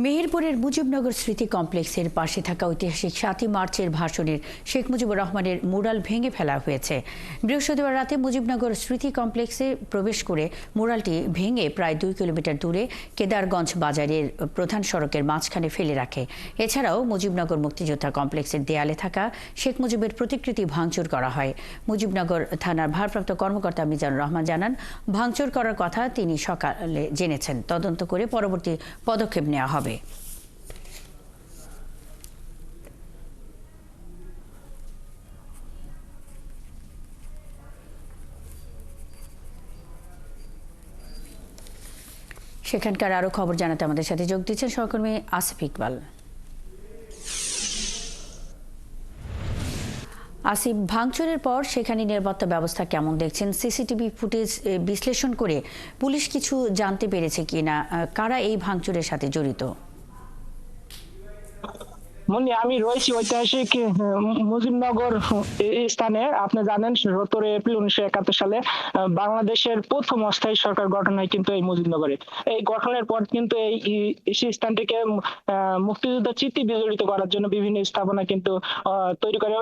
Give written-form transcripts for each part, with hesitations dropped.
মেহেরপুরের মুজিবনগর স্মৃতি কমপ্লেক্সের পাশে থাকা ঐতিহাসিক ৭ই মার্চের ভাষণের শেখ মুজিবুর রহমানের মুরাল ভেঙে ফেলা হয়েছে। বৃহস্পতিবার রাতে মুজিবনগর স্মৃতি কমপ্লেক্সে প্রবেশ করে মুরালটি ভেঙে প্রায় ২ কিলোমিটার দূরে কেদারগঞ্জ বাজারের প্রধান সড়কের মাঝখানে ফেলে রাখে। এছাড়াও মুজিবনগর মুক্তিযোদ্ধা কমপ্লেক্সের দেয়ালে থাকা শেখ মুজিবের প্রতিকৃতি ভাঙচুর করা হয়। মুজিবনগর থানার ভারপ্রাপ্ত কর্মকর্তা মিজানুর রহমান জানান, ভাঙচুর করার কথা তিনি সকালে জেনেছেন। তদন্ত করে পরবর্তী পদক্ষেপ নেওয়া হবে। সেখানকার আরো খবর জানাতে আমাদের সাথে যোগ দিচ্ছেন সহকর্মী আসিফ ইকবাল। আসিফ, ভাঙচুরের পর সেখানে নিরাপত্তা ব্যবস্থা কেমন দেখছেন? সিসিটিভি ফুটেজ বিশ্লেষণ করে পুলিশ কিছু জানতে পেরেছে কিনা? কারা এই ভাঙচুরের সাথে জড়িত? মুন্নি, আমি রয়েছি ঐতিহাসিক মুজিবনগর স্থানে। আপনি জানেন 17 এপ্রিল 1971 সালে বাংলাদেশের প্রথম অস্থায়ী সরকার গঠন হয় কিন্তু এই মুজিবনগরে। এই গঠনের পর কিন্তু এই স্থানটিকে মুক্তিযুদ্ধ স্মৃতি বিজড়িত করার জন্য বিভিন্ন স্থাপনা কিন্তু তৈরি করে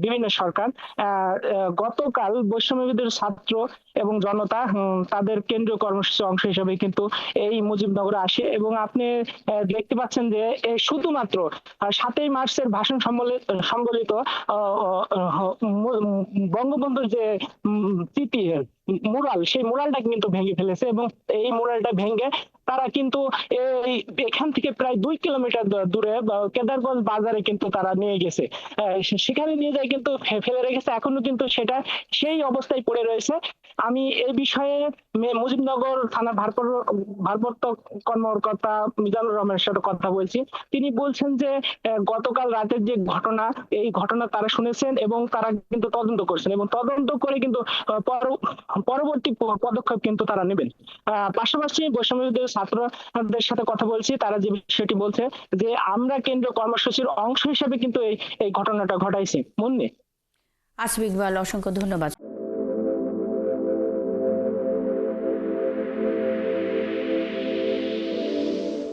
বিভিন্ন সরকার। গতকাল বৈষম্যবিরোধী ছাত্র এবং জনতা তাদের কেন্দ্রীয় কর্মসূচির অংশ হিসেবে কিন্তু এই মুজিবনগরে আসে এবং আপনি দেখতে পাচ্ছেন যে শুধুমাত্র ৭ই মার্চের ভাষণ সম্বলিত বঙ্গবন্ধুর যে স্মৃতি মুরাল, সেই মুরালটা কিন্তু ভেঙে ফেলেছে এবং এই মুরালটা ভেঙে তারা কিন্তু এখান থেকে প্রায় ২ কিলোমিটার দূরে কেদারগঞ্জ বাজারে কিন্তু তারা নিয়ে গেছে। সেখানে নিয়ে যায় কিন্তু ফেলে রেখেছে, এখনো কিন্তু সেটা সেই অবস্থায় পড়ে রয়েছে। আমি এই বিষয়ে মুজিবনগর থানার ভারপ্রাপ্ত কর্মকর্তা মিজানুর রহমানের সাথে কথা বলছি। তিনি বলছেন যে গতকাল রাতের যে ঘটনা, এই ঘটনা তারা শুনেছেন এবং তারা কিন্তু তদন্ত করছেন এবং তদন্ত করে কিন্তু পরবর্তী পদক্ষেপ কিন্তু তারা নেবেন। পাশাপাশি বৈষম্যবিরোধী ছাত্রদের সাথে কথা বলছি, তারা যে বিষয়টি বলছে যে আমরা কেন্দ্রীয় কর্মসূচির অংশ হিসেবে কিন্তু এই ঘটনাটা ঘটাইছি। মুন্নি, আসিফ ইকবাল, অসংখ্য ধন্যবাদ।